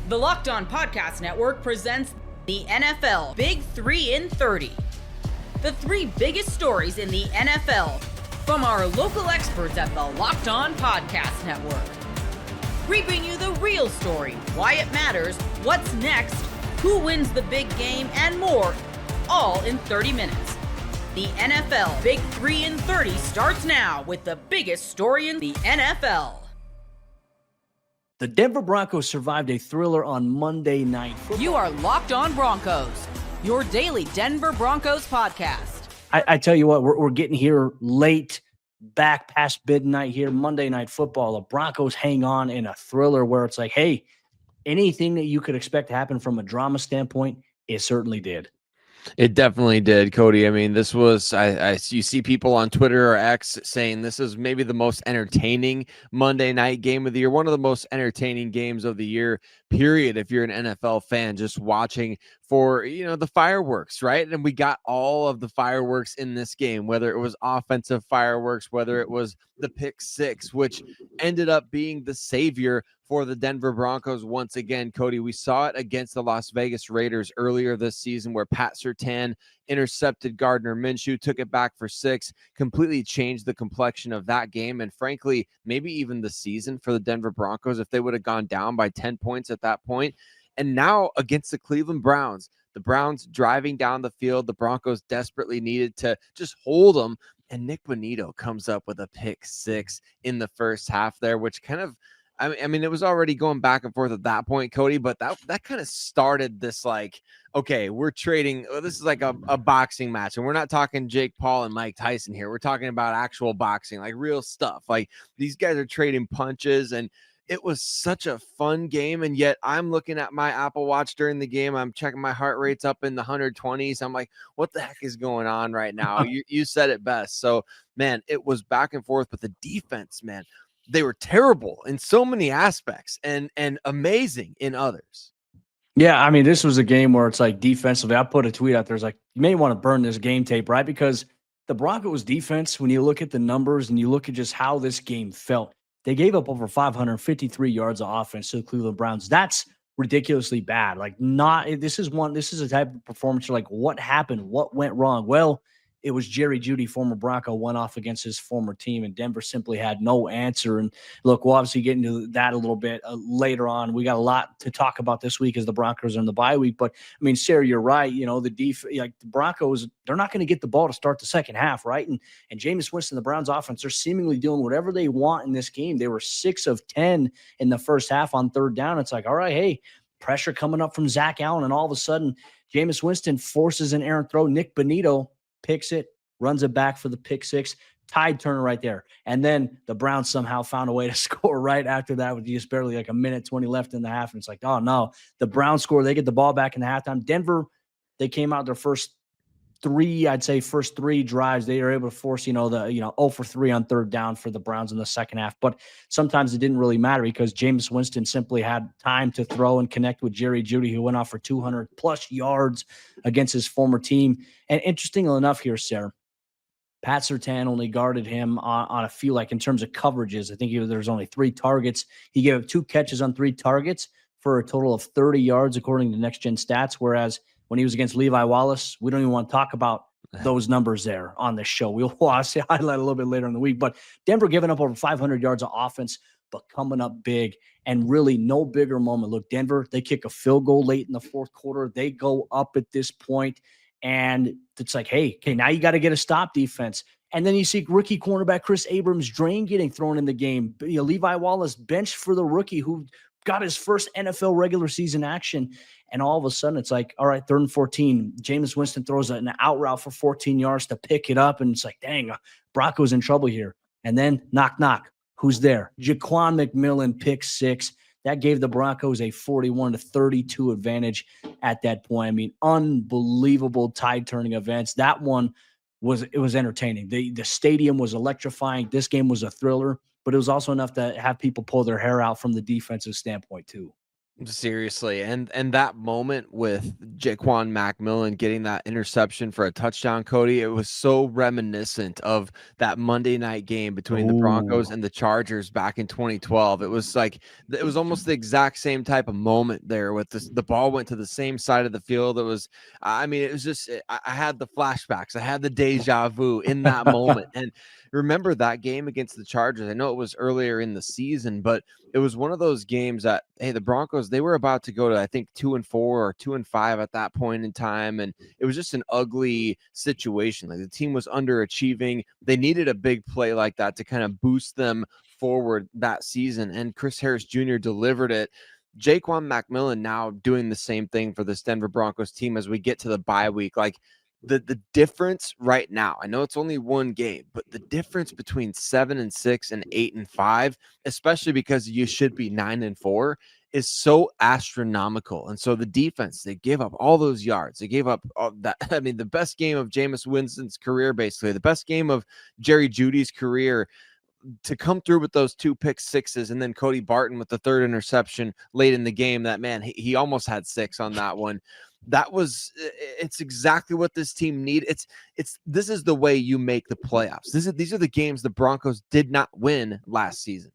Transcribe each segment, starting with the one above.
The Locked On Podcast Network presents the NFL Big 3 in 30. The three biggest stories in the NFL from our local experts at the Locked On Podcast Network. Bringing you the real story, why it matters, what's next, who wins the big game, and more, all in 30 minutes. The NFL Big 3 in 30 starts now with the biggest story in the NFL. The Denver Broncos survived a thriller on Monday Night Football. You are Locked On Broncos, your daily Denver Broncos podcast. I tell you what, we're getting here late, back past midnight here, Monday Night Football. The Broncos hang on in a thriller where it's like, hey, anything that you could expect to happen from a drama standpoint, it certainly did. It definitely did, Cody. I mean, this was, you see people on Twitter or X saying this is maybe the most entertaining Monday night game of the year, one of the most entertaining games of the year, period. If you're an NFL fan, just watching for, the fireworks, right? And we got all of the fireworks in this game, whether it was offensive fireworks, whether it was the pick six, which ended up being the savior for the Denver Broncos once again. Cody, we saw it against the Las Vegas Raiders earlier this season where Pat Surtain intercepted Gardner Minshew, took it back for 6, completely changed the complexion of that game and frankly, maybe even the season for the Denver Broncos if they would have gone down by 10 points at that point. And now against the Cleveland Browns, the Browns driving down the field, the Broncos desperately needed to just hold them. And Nick Bonito comes up with a pick 6 in the first half there, which kind of, I mean, it was already going back and forth at that point, Cody, but that kind of started this like, okay, we're trading. This is like a boxing match, and we're not talking Jake Paul and Mike Tyson here. We're talking about actual boxing, like real stuff. Like these guys are trading punches, and it was such a fun game. And yet I'm looking at my Apple Watch during the game. I'm checking my heart rate's up in the 120s. I'm like, what the heck is going on right now? You said it best. So, man, it was back and forth, but the defense, man, they were terrible in so many aspects and amazing in others. Yeah, I mean, this was a game where it's like defensively, I put a tweet out there. It's like, you may want to burn this game tape, right? Because the Broncos defense, when you look at the numbers and you look at just how this game felt, they gave up over 553 yards of offense to the Cleveland Browns. That's ridiculously bad. Like, this is a type of performance you're like, what happened? What went wrong? Well, it was Jerry Jeudy, former Bronco, went off against his former team, and Denver simply had no answer. And look, we'll obviously get into that a little bit later on. We got a lot to talk about this week as the Broncos are in the bye week. But, I mean, Sarah, you're right. The Broncos, they're not going to get the ball to start the second half, right? And Jameis Winston, the Browns offense, they're seemingly doing whatever they want in this game. They were 6 of 10 in the first half on third down. It's like, all right, hey, pressure coming up from Zach Allen, and all of a sudden, Jameis Winston forces an errant throw. Nick Bonito picks it, runs it back for the pick 6, tide turner right there. And then the Browns somehow found a way to score right after that with just barely like a minute 20 left in the half. And it's like, oh no, the Browns score. They get the ball back in the halftime. Denver, they came out their first 3 drives. They were able to force, 0 for 3 on third down for the Browns in the second half. But sometimes it didn't really matter because Jameis Winston simply had time to throw and connect with Jerry Jeudy, who went off for 200 plus yards against his former team. And interestingly enough here, Sarah, Pat Surtain only guarded him on a few, like in terms of coverages. I think there's only 3 targets. He gave up 2 catches on 3 targets for a total of 30 yards, according to Next Gen Stats. Whereas when he was against Levi Wallace, we don't even want to talk about those numbers there on this show. We'll obviously highlight a little bit later in the week. But Denver giving up over 500 yards of offense, but coming up big, and really no bigger moment. Look, Denver, they kick a field goal late in the fourth quarter. They go up at this point, and it's like, hey, now you got to get a stop defense. And then you see rookie cornerback Chris Abrams-Drain getting thrown in the game. Levi Wallace benched for the rookie who got his first NFL regular season action. And all of a sudden, it's like, all right, 3rd and 14. Jameis Winston throws an out route for 14 yards to pick it up. And it's like, dang, Broncos in trouble here. And then knock, knock. Who's there? Jaquan McMillan, pick 6. That gave the Broncos a 41-32 advantage at that point. I mean, unbelievable tide-turning events. That one was entertaining. The stadium was electrifying. This game was a thriller, but it was also enough to have people pull their hair out from the defensive standpoint too. Seriously, and that moment with Jaquan McMillan getting that interception for a touchdown, Cody, it was so reminiscent of that Monday night game between the Broncos Oh, and the Chargers back in 2012. It was like it was almost the exact same type of moment there with this. The ball went to the same side of the field. It was, I mean, it was just I had the flashbacks, I had the deja vu in that moment, and remember that game against the Chargers. I know it was earlier in the season, but it was one of those games that, hey, the Broncos, they were about to go to, I think, 2-4 or 2-5 at that point in time. And it was just an ugly situation. Like the team was underachieving. They needed a big play like that to kind of boost them forward that season. And Chris Harris Jr. delivered it. Jaquan McMillan now doing the same thing for this Denver Broncos team as we get to the bye week. Like the difference right now, I know it's only one game, but the difference between 7-6 and 8-5, especially because you should be 9-4, is so astronomical. And so the defense, they gave up all those yards. They gave up all that. I mean, the best game of Jameis Winston's career, basically, the best game of Jerry Jeudy's career, to come through with those 2 pick sixes, and then Cody Barton with the 3rd interception late in the game. That man, he almost had 6 on that one. That was, it's exactly what this team need. This is the way you make the playoffs. These are the games the Broncos did not win last season.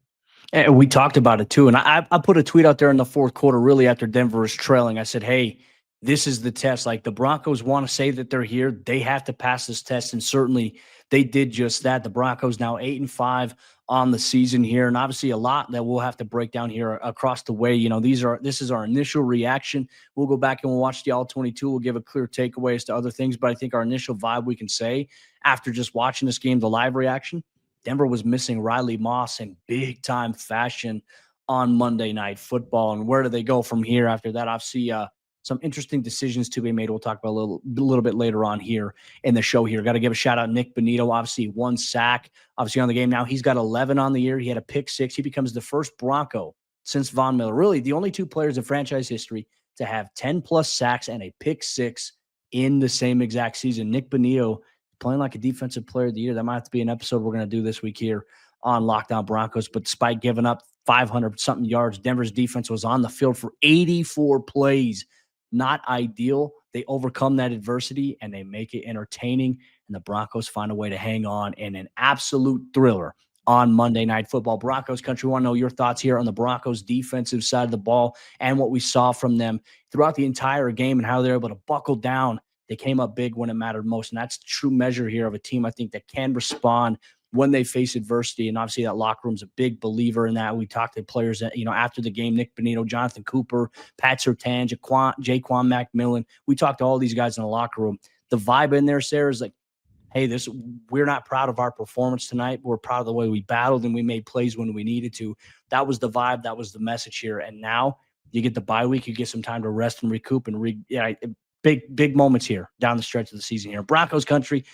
and we talked about it too. And I put a tweet out there in the fourth quarter, really after Denver was trailing. I said, hey, this is the test. Like the Broncos want to say that they're here. They have to pass this test. And certainly they did just that. The Broncos now 8-5 on the season here. And obviously a lot that we'll have to break down here across the way. You know, this is our initial reaction. We'll go back and we'll watch the all 22. We'll give a clear takeaway as to other things. But I think our initial vibe, we can say after just watching this game, the live reaction, Denver was missing Riley Moss in big time fashion on Monday Night Football. And where do they go from here after that? Obviously, some interesting decisions to be made. We'll talk about a little bit later on here in the show here. Got to give a shout out Nick Bonito, obviously 1 sack, obviously on the game now. He's got 11 on the year. He had a pick 6. He becomes the first Bronco since Von Miller. Really, the only 2 players in franchise history to have 10-plus sacks and a pick 6 in the same exact season. Nick Bonito playing like a defensive player of the year. That might have to be an episode we're going to do this week here on Locked On Broncos. But despite giving up 500-something yards, Denver's defense was on the field for 84 plays. Not ideal. They overcome that adversity and they make it entertaining. And the Broncos find a way to hang on in an absolute thriller on Monday Night Football. Broncos country, want to know your thoughts here on the Broncos defensive side of the ball and what we saw from them throughout the entire game and how they're able to buckle down. They came up big when it mattered most. And that's the true measure here of a team, I think, that can respond when they face adversity. And obviously that locker room's a big believer in that. We talked to players that, you know, after the game, Nick Bonito, Jonathan Cooper, Pat Surtain, Jaquan McMillan. We talked to all these guys in the locker room. The vibe in there, Sarah, is like, hey, we're not proud of our performance tonight. We're proud of the way we battled and we made plays when we needed to. That was the vibe. That was the message here. And now you get the bye week. You get some time to rest and recoup and big moments here down the stretch of the season here. Broncos country.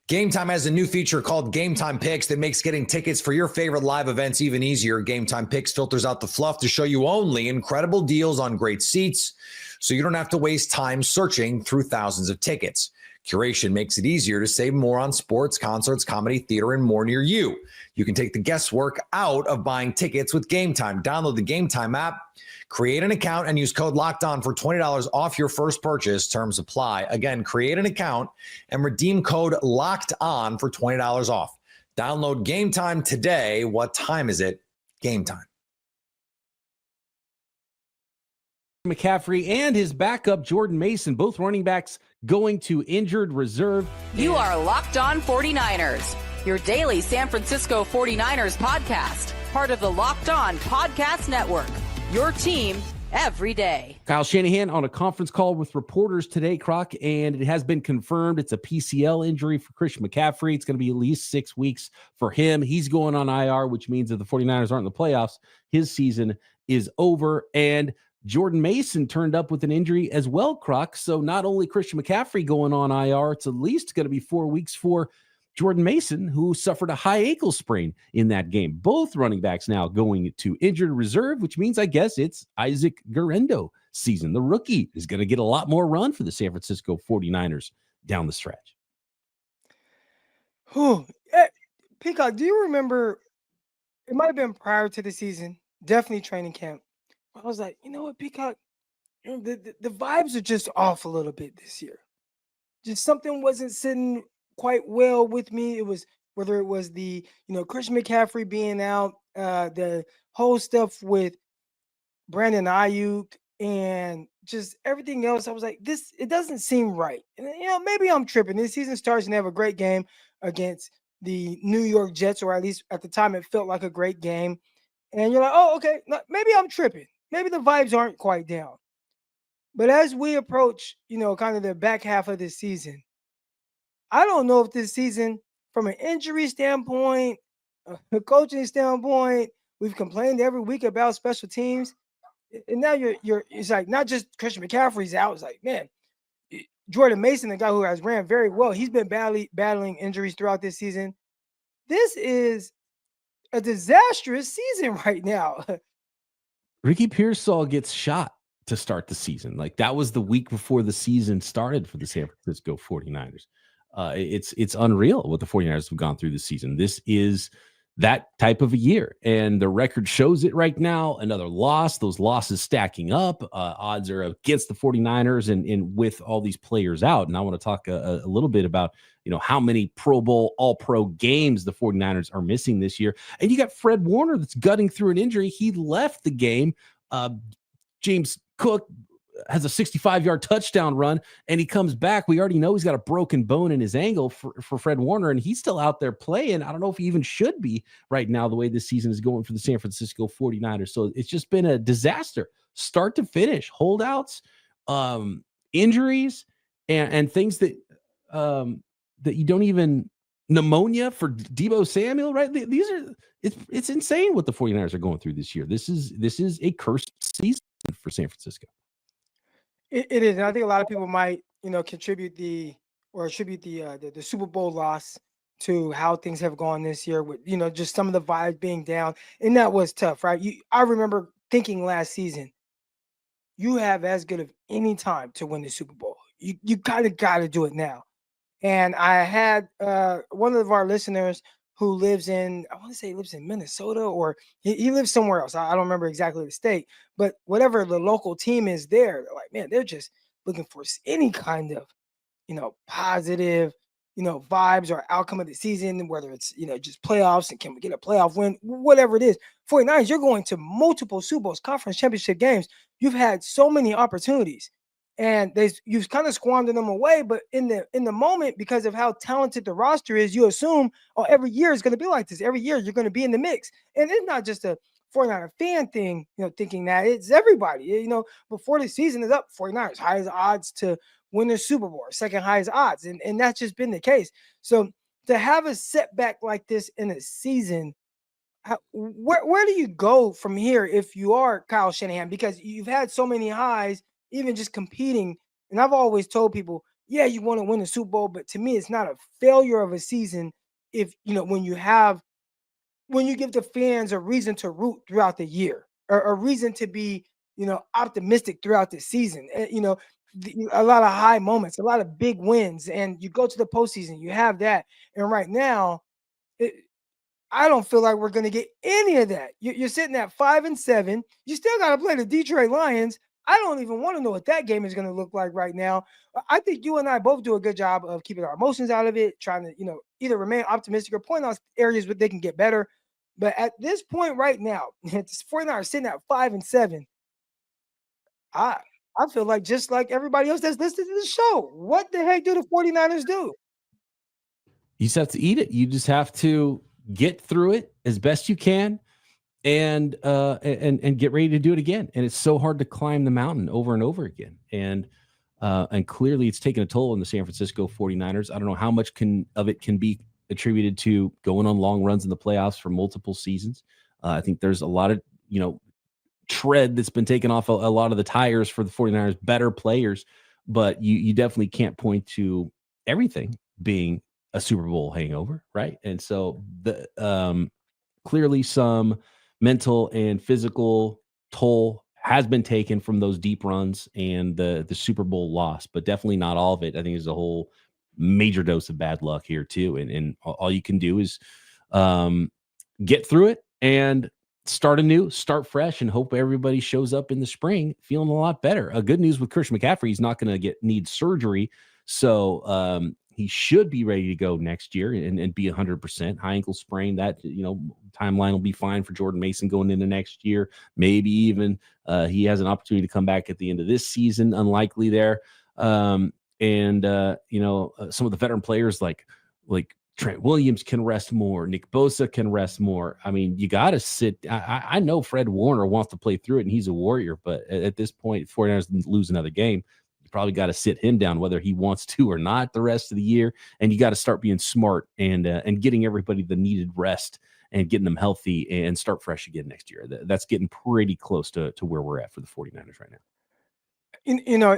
Gametime has a new feature called Gametime Picks that makes getting tickets for your favorite live events even easier. Gametime Picks filters out the fluff to show you only incredible deals on great seats, so you don't have to waste time searching through thousands of tickets. Curation makes it easier to save more on sports, concerts, comedy, theater, and more near you. You can take the guesswork out of buying tickets with Gametime. Download the Gametime app, create an account, and use code LOCKEDON for $20 off your first purchase. Terms apply. Again, create an account and redeem code LOCKEDON for $20 off. Download Gametime today. What time is it? Gametime. McCaffrey and his backup Jordan Mason, both running backs going to injured reserve. You are Locked On 49ers, your daily San Francisco 49ers podcast, part of the Locked On Podcast Network, your team every day. Kyle Shanahan on a conference call with reporters today, Croc, and it has been confirmed it's a PCL injury for Christian McCaffrey. It's going to be at least 6 weeks for him. He's going on IR, which means if the 49ers aren't in the playoffs, his season is over. And Jordan Mason turned up with an injury as well, Croc. So not only Christian McCaffrey going on IR, it's at least going to be 4 weeks for Jordan Mason, who suffered a high ankle sprain in that game. Both running backs now going to injured reserve, which means I guess it's Isaac Guerrero season. The rookie is going to get a lot more run for the San Francisco 49ers down the stretch. Peacock, do you remember, it might have been prior to the season, definitely training camp. I was like, you know what, Peacock, the vibes are just off a little bit this year. Just something wasn't sitting quite well with me. It was whether it was the Christian McCaffrey being out, the whole stuff with Brandon Ayuk, and just everything else. I was like, it doesn't seem right. And maybe I'm tripping. This season starts and they have a great game against the New York Jets, or at least at the time it felt like a great game. And you're like, oh, okay, maybe I'm tripping. Maybe the vibes aren't quite down. But as we approach, kind of the back half of this season, I don't know if this season, from an injury standpoint, a coaching standpoint, we've complained every week about special teams. And now it's like not just Christian McCaffrey's out. It's like, man, Jordan Mason, the guy who has ran very well, he's been battling injuries throughout this season. This is a disastrous season right now. Ricky Pearsall gets shot to start the season. Like, that was the week before the season started for the San Francisco 49ers. It's unreal what the 49ers have gone through this season. This is that type of a year, and the record shows it right now. Another loss, those losses stacking up, odds are against the 49ers, and with all these players out. And I want to talk a little bit about how many Pro Bowl, all-pro games the 49ers are missing this year. And you got Fred Warner that's gutting through an injury. He left the game. James Cook has a 65-yard touchdown run, and he comes back. We already know he's got a broken bone in his ankle for Fred Warner, and he's still out there playing. I don't know if he even should be right now, the way this season is going for the San Francisco 49ers. So it's just been a disaster, start to finish. Holdouts, injuries, and things that you don't even – pneumonia for Deebo Samuel, right? These are – it's insane what the 49ers are going through this year. This is a cursed season for San Francisco. It is. And I think a lot of people might, attribute the Super Bowl loss to how things have gone this year with, just some of the vibes being down. And that was tough, right? I remember thinking last season, you have as good of any time to win the Super Bowl. You kind of got to do it now. And I had one of our listeners who lives in Minnesota, or he lives somewhere else. I don't remember exactly the state, but whatever the local team is there, they're like, man, they're just looking for any kind of, positive, vibes or outcome of the season, whether it's, just playoffs and can we get a playoff win, whatever it is. 49ers, you're going to multiple Super Bowls, conference championship games. You've had so many opportunities. And you've kind of squandered them away, but in the moment, because of how talented the roster is, you assume, every year is going to be like this. Every year you're going to be in the mix, and it's not just a 49er fan thing, thinking that. It's everybody. Before the season is up, 49ers highest odds to win the Super Bowl, second highest odds, and that's just been the case. So to have a setback like this in a season, where do you go from here if you are Kyle Shanahan? Because you've had so many highs, even just competing. And I've always told people, yeah, you want to win the Super Bowl, but to me, it's not a failure of a season if, when you give the fans a reason to root throughout the year, or a reason to be, optimistic throughout the season. A lot of high moments, a lot of big wins, and you go to the postseason, you have that. And right now, I don't feel like we're going to get any of that. You're sitting at 5-7. You still got to play the Detroit Lions. I don't even want to know what that game is going to look like right now. I think you and I both do a good job of keeping our emotions out of it, trying to, either remain optimistic or point out areas where they can get better. But at this point right now, it's 49ers sitting at 5-7. I feel like, just like everybody else that's listening to the show, what the heck do the 49ers do? You just have to eat it. You just have to get through it as best you can. And get ready to do it again. And it's so hard to climb the mountain over and over again. And clearly it's taken a toll on the San Francisco 49ers. I don't know how much of it can be attributed to going on long runs in the playoffs for multiple seasons. I think there's a lot of, tread that's been taken off a lot of the tires for the 49ers, better players, but you definitely can't point to everything being a Super Bowl hangover, right? And so clearly some mental and physical toll has been taken from those deep runs and the Super Bowl loss, but definitely not all of it. I think there's a whole major dose of bad luck here too. And all you can do is get through it and start anew, start fresh, and hope everybody shows up in the spring feeling a lot better. Good news with Christian McCaffrey, he's not going to need surgery. So he should be ready to go next year and be 100%. High ankle sprain, that, timeline will be fine for Jordan Mason going into next year. Maybe even he has an opportunity to come back at the end of this season. Unlikely there. Some of the veteran players like Trent Williams can rest more. Nick Bosa can rest more. I mean, you got to sit. I know Fred Warner wants to play through it, and he's a warrior. But at this point, if 49ers lose another game, you probably got to sit him down, whether he wants to or not, the rest of the year. And you got to start being smart and getting everybody the needed rest and getting them healthy and start fresh again next year. That's getting pretty close to where we're at for the 49ers right now.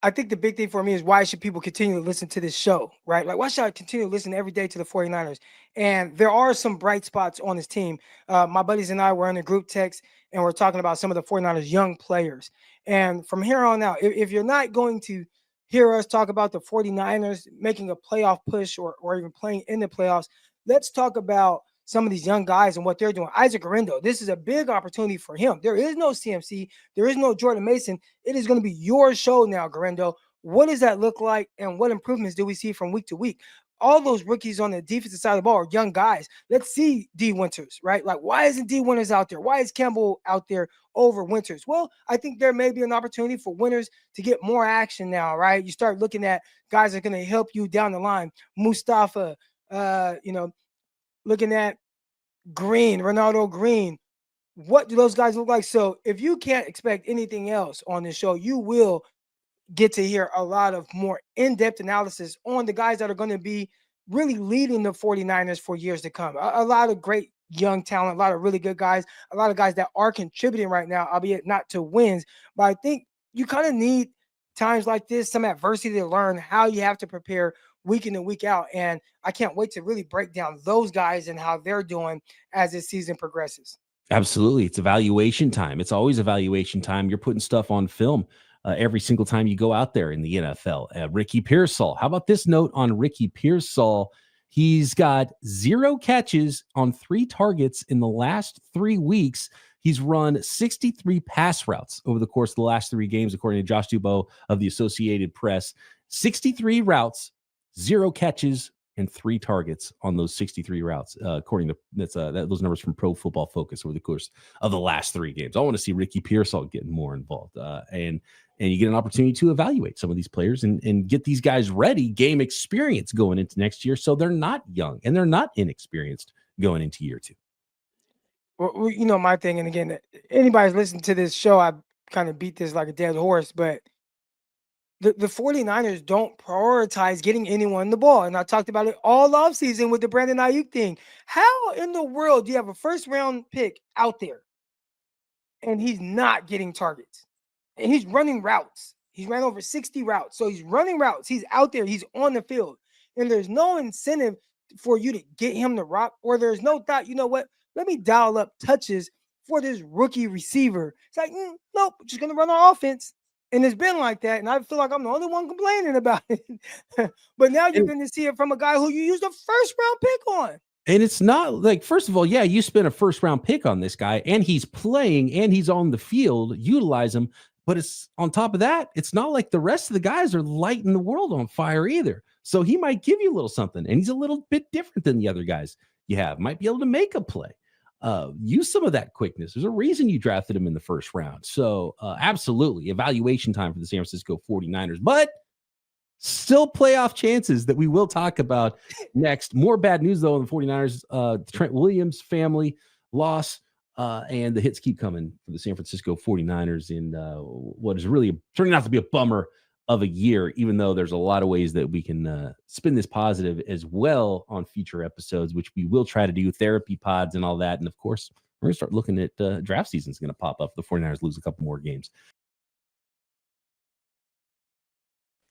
I think the big thing for me is, why should people continue to listen to this show, right? Like, why should I continue to listen every day to the 49ers? And there are some bright spots on this team. My buddies and I were in a group text, and we're talking about some of the 49ers young players. And from here on out, if you're not going to hear us talk about the 49ers making a playoff push or even playing in the playoffs, let's talk about some of these young guys and what they're doing. Isaac Guerendo, this is a big opportunity for him. There is no CMC. There is no Jordan Mason. It is going to be your show now, Guerendo. What does that look like, and what improvements do we see from week to week? All those rookies on the defensive side of the ball are young guys. Let's see D. Winters, right? Like, why isn't D. Winters out there? Why is Campbell out there over Winters? Well, I think there may be an opportunity for Winters to get more action now, right? You start looking at guys that are going to help you down the line. Mustafa, looking at Green, Ronaldo Green. What do those guys look like? So if you can't expect anything else on this show, you will get to hear a lot of more in-depth analysis on the guys that are going to be really leading the 49ers for years to come. A lot of great young talent, a lot of really good guys, a lot of guys that are contributing right now, albeit not to wins. But I think you kind of need times like this, some adversity, to learn how you have to prepare week in and week out. And I can't wait to really break down those guys and how they're doing as this season progresses. Absolutely. It's evaluation time. It's always evaluation time. You're putting stuff on film every single time you go out there in the NFL. Ricky Pearsall. How about this note on Ricky Pearsall? He's got 0 catches on 3 targets in the last 3 weeks. He's run 63 pass routes over the course of the last 3 games, according to Josh Dubow of the Associated Press. 63 routes, 0 catches, and 3 targets on those 63 routes, according to those numbers from Pro Football Focus over the course of the last 3 games. I want to see Ricky Pearsall getting more involved, and you get an opportunity to evaluate some of these players and get these guys ready, game experience going into next year, so they're not young and they're not inexperienced going into year 2. Well, my thing, and again, anybody's listening to this show, I kind of beat this like a dead horse, but the 49ers don't prioritize getting anyone the ball. And I talked about it all offseason with the Brandon Ayuk thing. How in the world do you have a first-round pick out there and he's not getting targets? And he's running routes. He's ran over 60 routes. So he's running routes. He's out there. He's on the field. And there's no incentive for you to get him to rock, or there's no thought, you know what? Let me dial up touches for this rookie receiver. It's like, nope, just going to run our offense. And it's been like that, and I feel like I'm the only one complaining about it. But now you're going to see it from a guy who you used a first-round pick on. And it's not like, first of all, yeah, you spent a first-round pick on this guy, and he's playing, and he's on the field. Utilize him. But it's on top of that, it's not like the rest of the guys are lighting the world on fire either. So he might give you a little something, and he's a little bit different than the other guys you have. Might be able to make a play. Use some of that quickness. There's a reason you drafted him in the first round. So absolutely, evaluation time for the San Francisco 49ers. But still playoff chances that we will talk about next. More bad news, though, on the 49ers. The Trent Williams family loss. And the hits keep coming for the San Francisco 49ers in what is really turning out to be a bummer of a year, even though there's a lot of ways that we can spin this positive as well on future episodes, which we will try to do, therapy pods and all that. And of course, we're going to start looking at draft season is going to pop up. The 49ers lose a couple more games.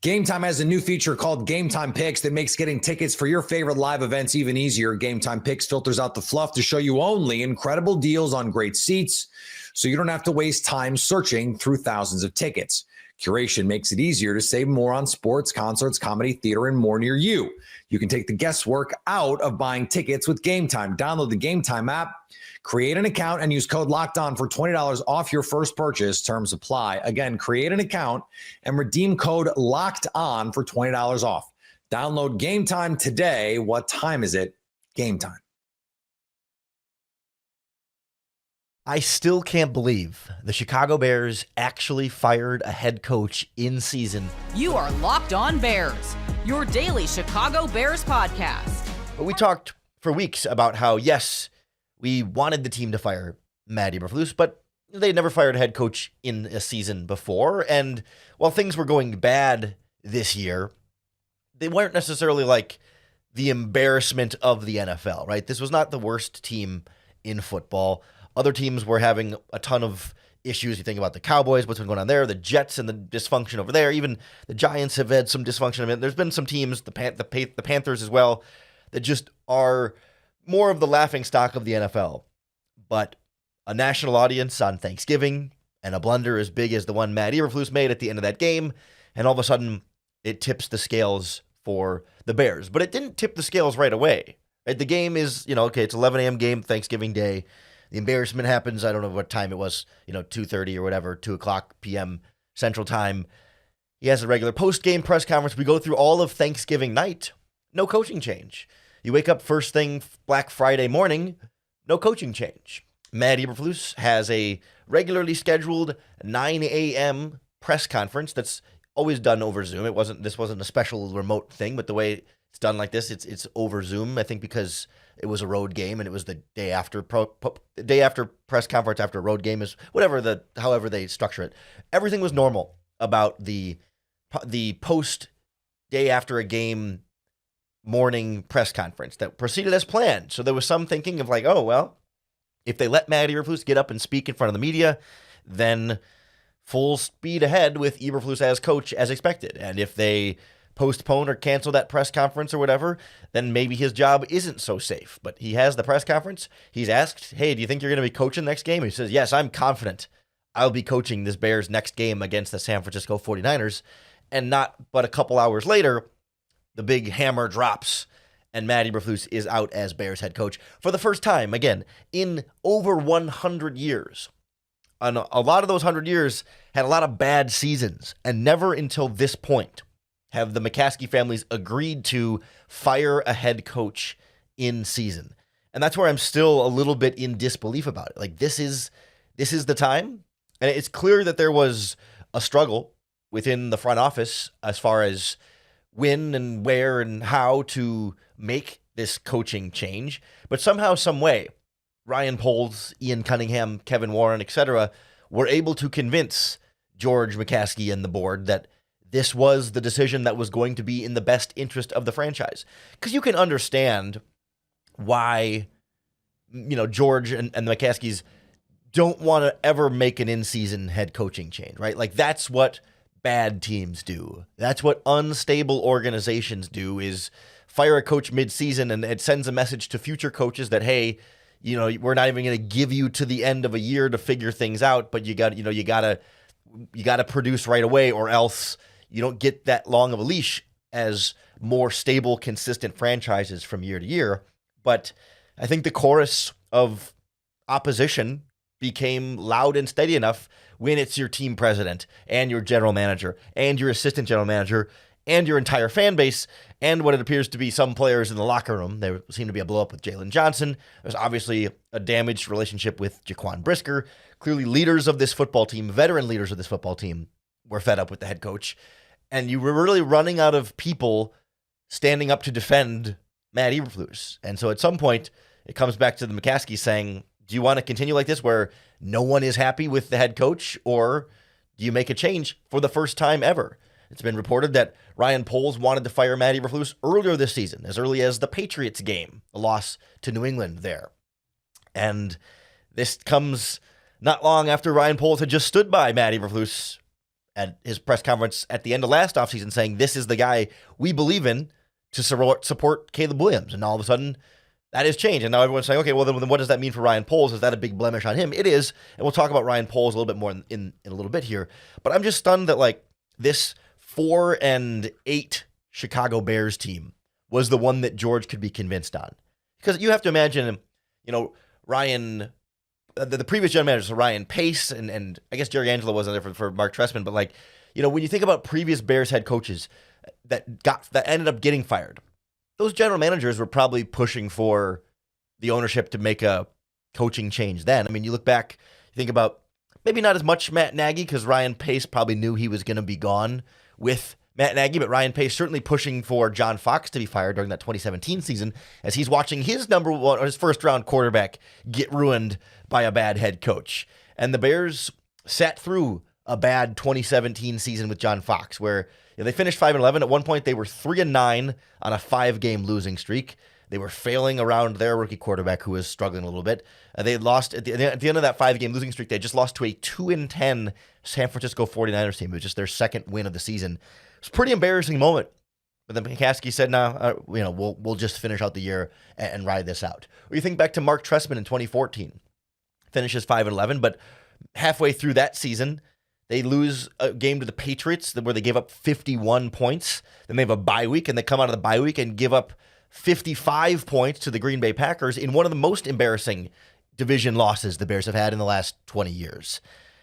Gametime has a new feature called Gametime Picks that makes getting tickets for your favorite live events even easier. Gametime Picks filters out the fluff to show you only incredible deals on great seats, so you don't have to waste time searching through thousands of tickets. Curation makes it easier to save more on sports, concerts, comedy, theater, and more near you. You can take the guesswork out of buying tickets with Gametime. Download the Gametime app, create an account, and use code LOCKEDON for $20 off your first purchase. Terms apply. Again, create an account and redeem code LOCKEDON for $20 off. Download Gametime today. What time is it? Gametime. I still can't believe the Chicago Bears actually fired a head coach in season. You are Locked On Bears, your daily Chicago Bears podcast. But we talked for weeks about how, yes, we wanted the team to fire Matt Eberflus, but they never fired a head coach in a season before. And while things were going bad this year, they weren't necessarily like the embarrassment of the NFL, right? This was not the worst team in football. Other teams were having a ton of issues. You think about the Cowboys, what's been going on there, the Jets and the dysfunction over there. Even the Giants have had some dysfunction. I mean, there's been some teams, the Panthers as well, that just are more of the laughingstock of the NFL. But a national audience on Thanksgiving and a blunder as big as the one Matt Eberflus made at the end of that game, and all of a sudden it tips the scales for the Bears. But it didn't tip the scales right away. Right? The game is, okay, it's 11 a.m. game, Thanksgiving Day. The embarrassment happens, I don't know what time it was, 2:30 or whatever, 2 o'clock p.m. Central Time. He has a regular post-game press conference. We go through all of Thanksgiving night. No coaching change. You wake up first thing Black Friday morning, no coaching change. Matt Eberflus has a regularly scheduled 9 a.m. press conference that's always done over Zoom. This wasn't a special remote thing, but the way it's done like this, it's over Zoom, I think because it was a road game and it was the day after press conference after a road game is however they structure it. Everything was normal about the post day after a game morning press conference that proceeded as planned. So there was some thinking of like, oh, well, if they let Matt Eberflus get up and speak in front of the media, then full speed ahead with Eberflus as coach as expected. And if they postpone or cancel that press conference or whatever, then maybe his job isn't so safe. But he has the press conference. He's asked, hey, do you think you're going to be coaching next game? He says, yes, I'm confident I'll be coaching this Bears next game against the San Francisco 49ers. And not but a couple hours later, the big hammer drops and Matt Eberflus is out as Bears head coach for the first time, again, in over 100 years. And a lot of those 100 years had a lot of bad seasons, and never until this point have the McCaskey families agreed to fire a head coach in season. And that's where I'm still a little bit in disbelief about it. Like, this is the time. And it's clear that there was a struggle within the front office as far as when and where and how to make this coaching change. But somehow, some way, Ryan Poles, Ian Cunningham, Kevin Warren, etc., were able to convince George McCaskey and the board that this was the decision that was going to be in the best interest of the franchise. Because you can understand why, George and the McCaskeys don't want to ever make an in-season head coaching change, right? Like, that's what bad teams do. That's what unstable organizations do, is fire a coach mid-season, and it sends a message to future coaches that, hey, we're not even going to give you to the end of a year to figure things out, but you got to produce right away, or else you don't get that long of a leash as more stable, consistent franchises from year to year. But I think the chorus of opposition became loud and steady enough when it's your team president and your general manager and your assistant general manager and your entire fan base and what it appears to be some players in the locker room. There seemed to be a blow up with Jalen Johnson. There's obviously a damaged relationship with Jaquan Brisker. Clearly leaders of this football team, veteran leaders of this football team, were fed up with the head coach. And you were really running out of people standing up to defend Matt Eberflus. And so at some point, it comes back to the McCaskey saying, do you want to continue like this where no one is happy with the head coach, or do you make a change for the first time ever? It's been reported that Ryan Poles wanted to fire Matt Eberflus earlier this season, as early as the Patriots game, a loss to New England there. And this comes not long after Ryan Poles had just stood by Matt Eberflus at his press conference at the end of last offseason saying, this is the guy we believe in to support Caleb Williams. And all of a sudden, that has changed. And now everyone's saying, okay, well, then what does that mean for Ryan Poles? Is that a big blemish on him? It is. And we'll talk about Ryan Poles a little bit more in a little bit here. But I'm just stunned that like this 4-8 Chicago Bears team was the one that George could be convinced on. Because you have to imagine, Ryan, the previous general manager, so Ryan Pace, and I guess Jerry Angelo wasn't there for Mark Trestman, but like, when you think about previous Bears head coaches that ended up getting fired, those general managers were probably pushing for the ownership to make a coaching change then. I mean, you look back, you think about maybe not as much Matt Nagy, because Ryan Pace probably knew he was going to be gone with Matt Nagy, but Ryan Pace certainly pushing for John Fox to be fired during that 2017 season as he's watching his his first round quarterback get ruined by a bad head coach. And the Bears sat through a bad 2017 season with John Fox, where they finished 5-11. At one point, they were 3-9 on a 5-game losing streak. They were failing around their rookie quarterback, who was struggling a little bit. They had lost at the end of that 5-game losing streak. They just lost to a 2-10 San Francisco 49ers team. It was just their second win of the season. It's a pretty embarrassing moment. But then McCaskey said, "No, we'll just finish out the year and ride this out." Or you think back to Mark Trestman in 2014, finishes 5-11, but halfway through that season, they lose a game to the Patriots where they gave up 51 points. Then they have a bye week, and they come out of the bye week and give up 55 points to the Green Bay Packers in one of the most embarrassing division losses the Bears have had in the last 20 years.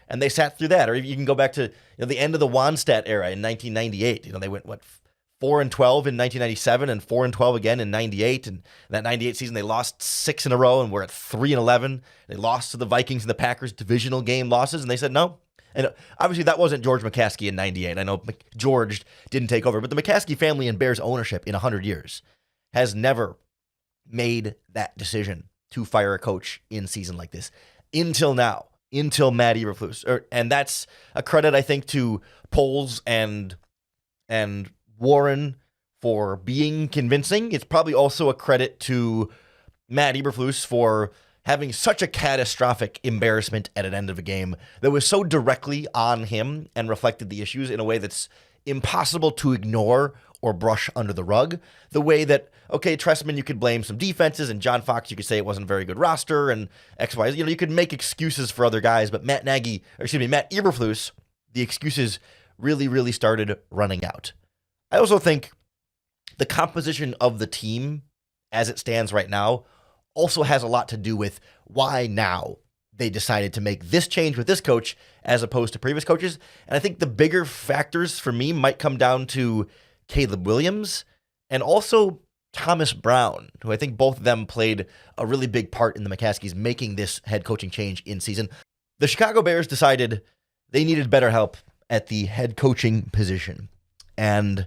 And they sat through that. Or you can go back to the end of the Wannstedt era in 1998. They went, 4-12 in 1997 and 4-12 again in 98. And that 98 season, they lost 6 in a row and were at 3-11. They lost to the Vikings and the Packers, divisional game losses. And they said no. And obviously that wasn't George McCaskey in 98. I know George didn't take over, but the McCaskey family and Bears ownership in 100 years has never made that decision to fire a coach in season like this until now, until Matt Eberflus. And that's a credit, I think, to Poles and Warren for being convincing. It's probably also a credit to Matt Eberflus for having such a catastrophic embarrassment at an end of a game that was so directly on him and reflected the issues in a way that's impossible to ignore or brush under the rug. The way that, okay, Trestman, you could blame some defenses, and John Fox, you could say it wasn't a very good roster, and X, Y, you could make excuses for other guys, but Matt Eberflus, the excuses really, really started running out. I also think the composition of the team as it stands right now also has a lot to do with why now they decided to make this change with this coach as opposed to previous coaches. And I think the bigger factors for me might come down to Caleb Williams and also Thomas Brown, who I think both of them played a really big part in the McCaskies making this head coaching change in season. The Chicago Bears decided they needed better help at the head coaching position. And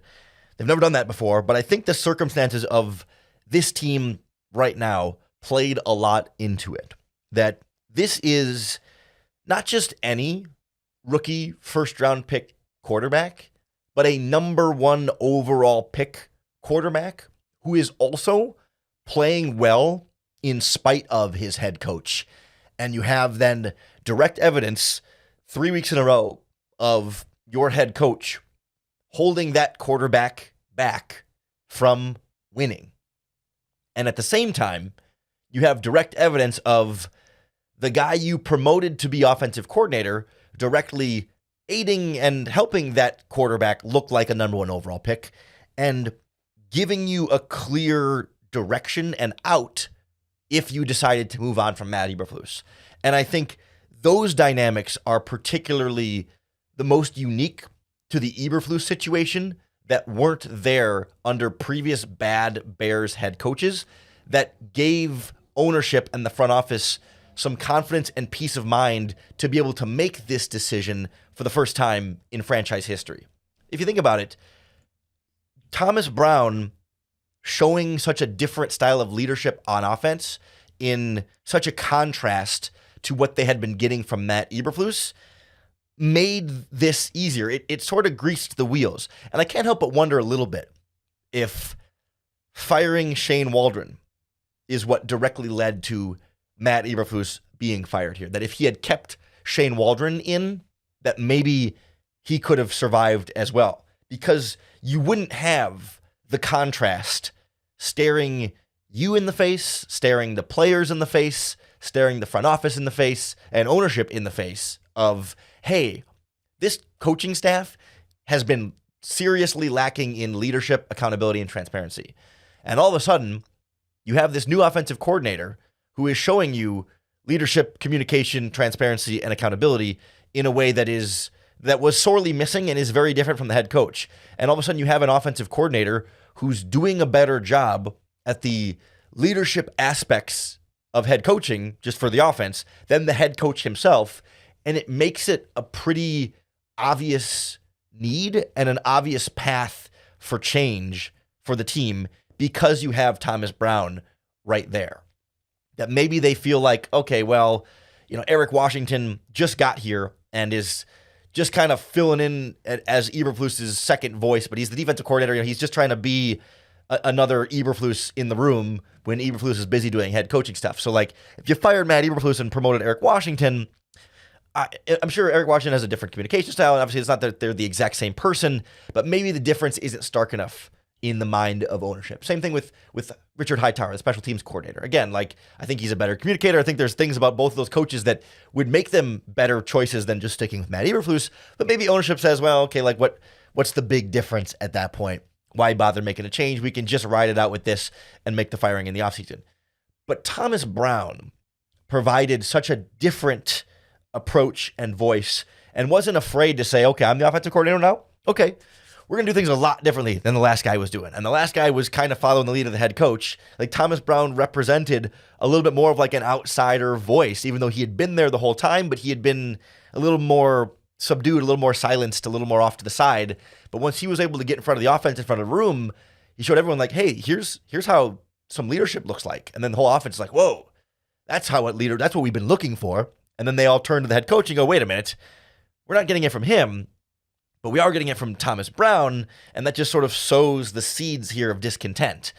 they've never done that before, but I think the circumstances of this team right now played a lot into it. That this is not just any rookie first-round pick quarterback, but a number 1 overall pick quarterback who is also playing well in spite of his head coach. And you have then direct evidence 3 weeks in a row of your head coach holding that quarterback back from winning. And at the same time, you have direct evidence of the guy you promoted to be offensive coordinator directly aiding and helping that quarterback look like a number 1 overall pick and giving you a clear direction and out if you decided to move on from Matt Eberflus. And I think those dynamics are particularly the most unique to the Eberflus situation that weren't there under previous bad Bears head coaches that gave ownership and the front office some confidence and peace of mind to be able to make this decision for the first time in franchise history. If you think about it, Thomas Brown showing such a different style of leadership on offense in such a contrast to what they had been getting from Matt Eberflus made this easier. It sort of greased the wheels. And I can't help but wonder a little bit if firing Shane Waldron is what directly led to Matt Eberflus being fired here. That if he had kept Shane Waldron in, that maybe he could have survived as well. Because you wouldn't have the contrast staring you in the face, staring the players in the face, staring the front office in the face, and ownership in the face of, hey, this coaching staff has been seriously lacking in leadership, accountability, and transparency. And all of a sudden, you have this new offensive coordinator who is showing you leadership, communication, transparency, and accountability in a way that was sorely missing and is very different from the head coach. And all of a sudden, you have an offensive coordinator who's doing a better job at the leadership aspects of head coaching just for the offense than the head coach himself. And it makes it a pretty obvious need and an obvious path for change for the team because you have Thomas Brown right there. That maybe they feel like, okay, well, Eric Washington just got here and is just kind of filling in as Eberflus's second voice, but he's the defensive coordinator. He's just trying to be another Eberflus in the room when Eberflus is busy doing head coaching stuff. So, like, if you fired Matt Eberflus and promoted Eric Washington, I'm sure Eric Washington has a different communication style. And obviously, it's not that they're the exact same person, but maybe the difference isn't stark enough in the mind of ownership. Same thing with Richard Hightower, the special teams coordinator. Again, like, I think he's a better communicator. I think there's things about both of those coaches that would make them better choices than just sticking with Matt Eberflus. But maybe ownership says, well, okay, like what's the big difference at that point? Why bother making a change? We can just ride it out with this and make the firing in the offseason. But Thomas Brown provided such a different approach and voice and wasn't afraid to say, okay, I'm the offensive coordinator now. Okay, we're going to do things a lot differently than the last guy was doing. And the last guy was kind of following the lead of the head coach. Like, Thomas Brown represented a little bit more of like an outsider voice, even though he had been there the whole time, but he had been a little more subdued, a little more silenced, a little more off to the side. But once he was able to get in front of the offense, in front of the room, he showed everyone like, hey, here's how some leadership looks like. And then the whole offense is like, whoa, that's what we've been looking for. And then they all turn to the head coach and go, wait a minute, we're not getting it from him, but we are getting it from Thomas Brown. And that just sort of sows the seeds here of discontent.